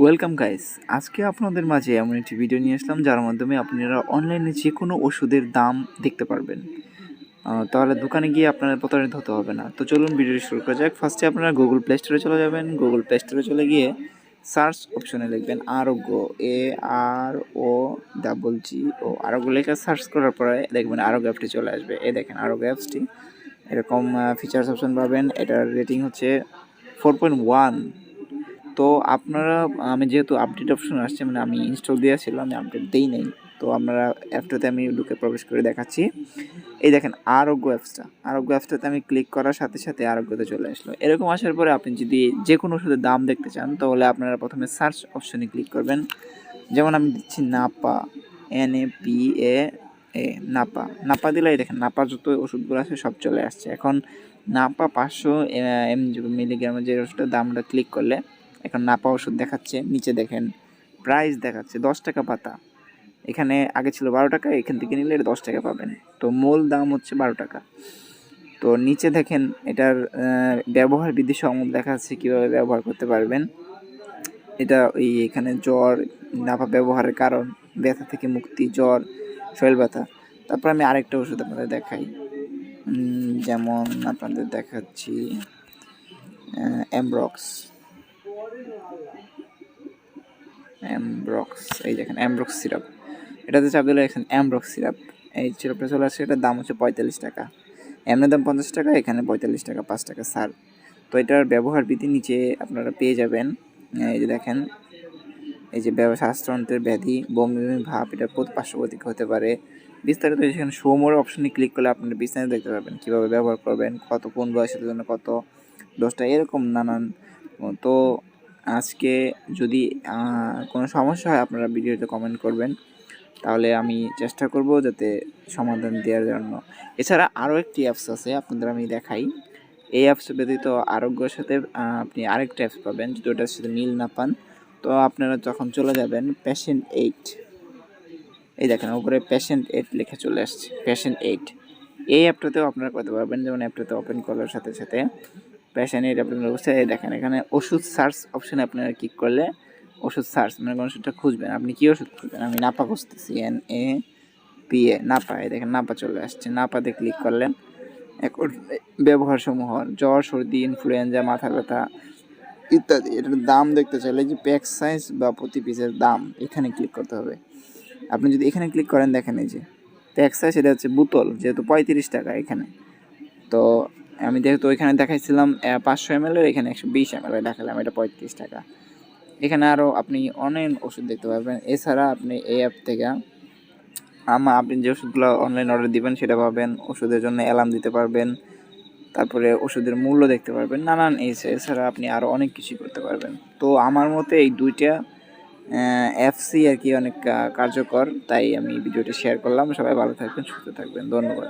Welcome guys, আজকে আপনাদের মাঝে এমন একটি ভিডিও নিয়ে আসলাম যার মাধ্যমে আপনারা অনলাইনে যে কোনো ওষুধের দাম দেখতে পারবেন। তাহলে দোকানে গিয়ে আপনারা প্রতারিত হতে হবে না। তো চলুন ভিডিওটি শুরু করা যাক। ফার্স্টে আপনারা গুগল প্লে স্টোরে চলে যাবেন। গুগল প্লে স্টোরে চলে গিয়ে সার্চ অপশনে লিখবেন আরোগ্য, AROGGO, আরোগ্য লেখা সার্চ করার পরে দেখবেন আরোগ্য অ্যাপটি চলে আসবে। এই দেখেন আরোগ্য অ্যাপসটি এরকম ফিচার্স অপশন পাবেন। এটার রেটিং হচ্ছে 4.1। তো আপনারা, আমি যেহেতু আপডেট অপশন আসছে, মানে আমি ইনস্টল দিয়েছিলাম, আমি আপডেট দিই নাই। তো আপনারা অ্যাপটাতে আমি ঢুকে প্রবেশ করে দেখাচ্ছি। এই দেখেন আরোগ্য অ্যাপসটাতে আমি ক্লিক করার সাথে সাথে আরোগ্যতে চলে আসলো। এরকম আসার পরে আপনি যদি যে কোনো ওষুধের দাম দেখতে চান তাহলে আপনারা প্রথমে সার্চ অপশনে ক্লিক করবেন। যেমন আমি দিচ্ছি নাপা, NAPA, নাপা দিলে দেখেন নাপা যত ওষুধগুলো আছে সব চলে আসছে। এখন নাপা 500 মিলিগ্রামের যে ওষুধটার দামটা ক্লিক করলে এখন নাপা ওষুধ দেখাচ্ছে। নিচে দেখেন প্রাইস দেখাচ্ছে 10 টাকা পাতা। এখানে আগে ছিল 12 টাকা, এখান থেকে নিলে 10 টাকা পাবেন। তো মূল দাম হচ্ছে 12 টাকা। তো নিচে দেখেন এটার ব্যবহার বিধি সমূহ দেখা যাচ্ছে কীভাবে ব্যবহার করতে পারবেন। এটা এখানে জ্বর, নাপা ব্যবহারের কারণ, ব্যথা থেকে মুক্তি, জ্বর, শরীর ব্যথা। তারপর আমি আরেকটা ওষুধ আপনাদের দেখাই, যেমন আপনাদের দেখাচ্ছি অ্যামব্রক্স। এই দেখেন অ্যামব্রক্স সিরাপ, এটাতে চাপ দিলে দেখছেন অ্যামব্রক্স সিরাপ। এই সিরাপটা চলে আসছে, এটার দাম হচ্ছে 45 টাকা। এমনি দাম 50 টাকা, এখানে 45 টাকা, 5 টাকা ছাড়। তো এটার ব্যবহার বিধি নিচে আপনারা পেয়ে যাবেন। এই যে দেখেন, এই যে শ্বাসতন্ত্রের ব্যাধি, বমি ভাব, এটা পার্শ্ব প্রতিক্রিয়া হতে পারে। বিস্তারিত এখানে শো মোর অপশনে ক্লিক করলে আপনারা বিস্তারিত দেখতে পাবেন, কীভাবে ব্যবহার করবেন, কত কোন বয়সের জন্য কত, 10টা, এরকম নানান। তো আজকে যদি কোনো সমস্যা হয় আপনারা ভিডিওতে কমেন্ট করবেন, তাহলে আমি চেষ্টা করব যাতে সমাধান দেওয়ার জন্য। এছাড়া আরও একটি অ্যাপস আছে, আপনাদের আমি দেখাই। এই অ্যাপস ব্যতীত আরোগ্যের সাথে আপনি আরেকটা অ্যাপস পাবেন, যদি ওটার সাথে মিল না পান। তো আপনারা যখন চলে যাবেন পেশেন্ট 8, এই দেখেন উপরে পেশেন্ট 8 লেখা চলে আসছে, পেশেন্ট 8। এই অ্যাপটাতেও আপনারা করতে পারবেন। যেমন অ্যাপটাতে ওপেন করার সাথে সাথে পেশেন্ট 8 আপনারা বসে দেখেন এখানে ওষুধ সার্চ অপশানে আপনারা ক্লিক করলে ওষুধ সার্চ, মানে কোন ওষুধটা খুঁজবেন, আপনি কী ওষুধ খুঁজবেন, আমি নাপা খুঁজতেছি, NAPA, নাপা। এই দেখেন নাপা চলে আসছে। নাপাতে ক্লিক করলেন। এখন ব্যবহার সমূহ, জ্বর, সর্দি, ইনফ্লুয়েঞ্জা, মাথা ব্যথা ইত্যাদি। এটার দাম দেখতে চাইলে যে প্যাক সাইজ বা প্রতি পিসের দাম, এখানে ক্লিক করতে হবে। আপনি যদি এখানে ক্লিক করেন, দেখেন এই যে প্যাক সাইজ, এটা হচ্ছে বোতল, যেহেতু 35 টাকা এখানে। তো আমি যেহেতু এখানে দেখাইছিলাম 500 ml, এখানে 120 ml দেখালাম, এটা 35 টাকা। এখানে আরও আপনি অনেক ওষুধ দেখতে পারবেন। এছাড়া আপনি এই অ্যাপ থেকে আপনি যে ওষুধগুলো অনলাইন অর্ডার দিবেন সেটা পাবেন, ওষুধের জন্য অ্যালার্ম দিতে পারবেন, তারপরে ওষুধের মূল্য দেখতে পারবেন, নানান। এছাড়া আপনি আরও অনেক কিছুই করতে পারবেন। তো আমার মতে এই দুইটা অ্যাপসই আর কি অনেক কার্যকর, তাই আমি ভিডিওটি শেয়ার করলাম। সবাই ভালো থাকবেন, সুস্থ থাকবেন, ধন্যবাদ।